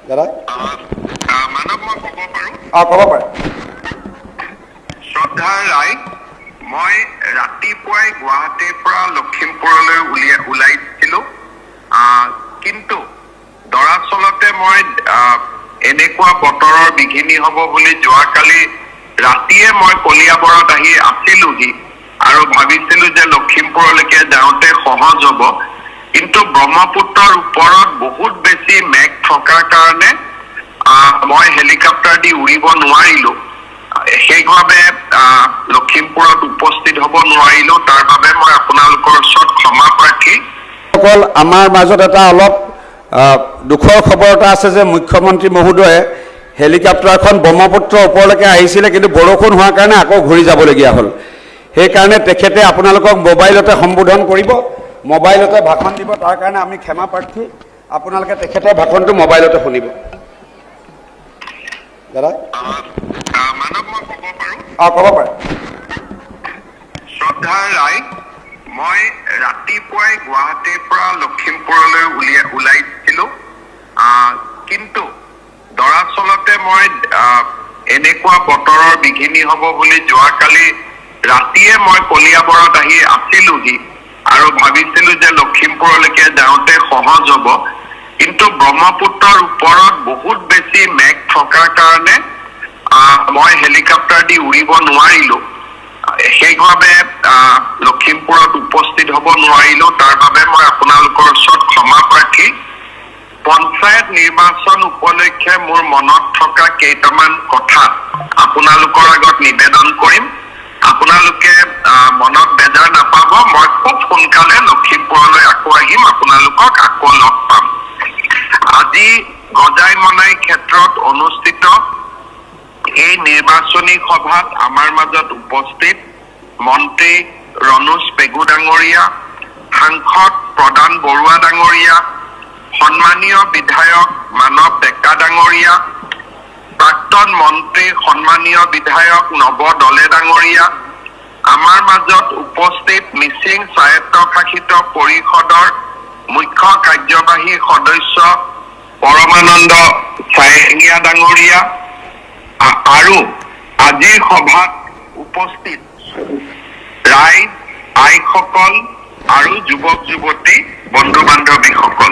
দাদা মানৱ মই ক'ব পাৰোঁ? ক'ব পাৰে। শ্ৰদ্ধা ৰায়, মই ৰাতিপুৱাই গুৱাহাটীৰ পৰা লখিমপুৰলৈ ওলাইছিলোঁ, কিন্তু দৰাচলতে মই এনেকুৱা বতৰৰ বিঘিনি হ'ব বুলি যোৱাকালি ৰাতিয়ে মই কলিয়াবৰত আহি আছিলোহি আৰু ভাবিছিলোঁ যে লখিমপুৰলৈকে যাওঁতে সহজ হ'ব, কিন্তু ব্ৰহ্মপুত্ৰৰ ওপৰত বহুত বেছি মেঘ থকাৰ কাৰণে মই হেলিকপ্টাৰ দি উৰিব নোৱাৰিলোঁ। সেইভাৱে লখিমপুৰত উপস্থিত হ'ব নোৱাৰিলোঁ। তাৰ বাবে মই আপোনালোকৰ ওচৰত ক্ষমা প্ৰাৰ্থী। অকল আমাৰ মাজত এটা অলপ দুখৰ খবৰ এটা আছে যে মুখ্যমন্ত্ৰী মহোদয়ে হেলিকপ্টাৰখন ব্ৰহ্মপুত্ৰৰ ওপৰলৈকে আহিছিলে, কিন্তু বৰষুণ হোৱাৰ কাৰণে আকৌ ঘূৰি যাবলগীয়া হ'ল। সেইকাৰণে তেখেতে আপোনালোকক মোবাইলতে সম্বোধন কৰিব, মোবাইলতে ভাষণ দিব। তাৰ কাৰণে আমি ক্ষমা প্ৰাৰ্থী। আপোনালোকে তেখেতৰ ভাষণটো মোবাইলতে শুনিব। দাদা মানৱ মই ক'ব পাৰোঁ? ক'ব পাৰে। শ্ৰদ্ধা ৰায়, মই ৰাতিপুৱাই গুৱাহাটীৰ পৰা লখিমপুৰলৈ ওলাইছিলোঁ, কিন্তু দৰাচলতে মই এনেকুৱা বতৰৰ বিঘিনি হ'ব বুলি যোৱাকালি ৰাতিয়ে মই কলিয়াবৰত আহি আছিলোহি আৰু ভাবিছিলোঁ যে লখিমপুৰলৈকে যাওঁতে সহজ হ'ব, কিন্তু ব্ৰহ্মপুত্ৰৰ ওপৰত বহুত বেছি মেঘ থকাৰ কাৰণে মই হেলিকপ্টাৰ দি উৰিব নোৱাৰিলোঁ। সেইভাৱে লখিমপুৰত উপস্থিত হ'ব নোৱাৰিলোঁ। তাৰ বাবে মই আপোনালোকৰ ওচৰত ক্ষমা প্ৰাৰ্থী। পঞ্চায়ত নিৰ্বাচন উপলক্ষে মোৰ মনত থকা কেইটামান কথা আপোনালোকৰ আগত নিবেদন কৰিম। আপোনালোকে মনত বেজাৰ নাপাব। মই খুব সোনকালে লখিমপুৰলৈ আকৌ আহিম, আপোনালোকক আকৌ লগ পাম। আজি গজাই মনাই ক্ষেত্ৰত অনুষ্ঠিত এই নিৰ্বাচনী সভাত আমাৰ মাজত উপস্থিত মন্ত্ৰী ৰণোজ পেগু ডাঙৰীয়া, সাংসদ প্ৰদান বৰুৱা ডাঙৰীয়া, সন্মানীয় বিধায়ক মানৱ ডেকা ডাঙৰীয়া, প্ৰাক্তন মন্ত্ৰী সন্মানীয় বিধায়ক নৱ দলে ডাঙৰীয়া, আমাৰ মাজত উপস্থিত মিচিং স্বায়ত্তশাসিত পৰিষদৰ মুখ্য কাৰ্যবাহী সদস্য পৰমানন্দ চায়েঙীয়া ডাঙৰীয়া, আৰু আজিৰ সভাত উপস্থিত ৰাইজ, আইসকল আৰু যুৱক যুৱতী, বন্ধু বান্ধৱীসকল,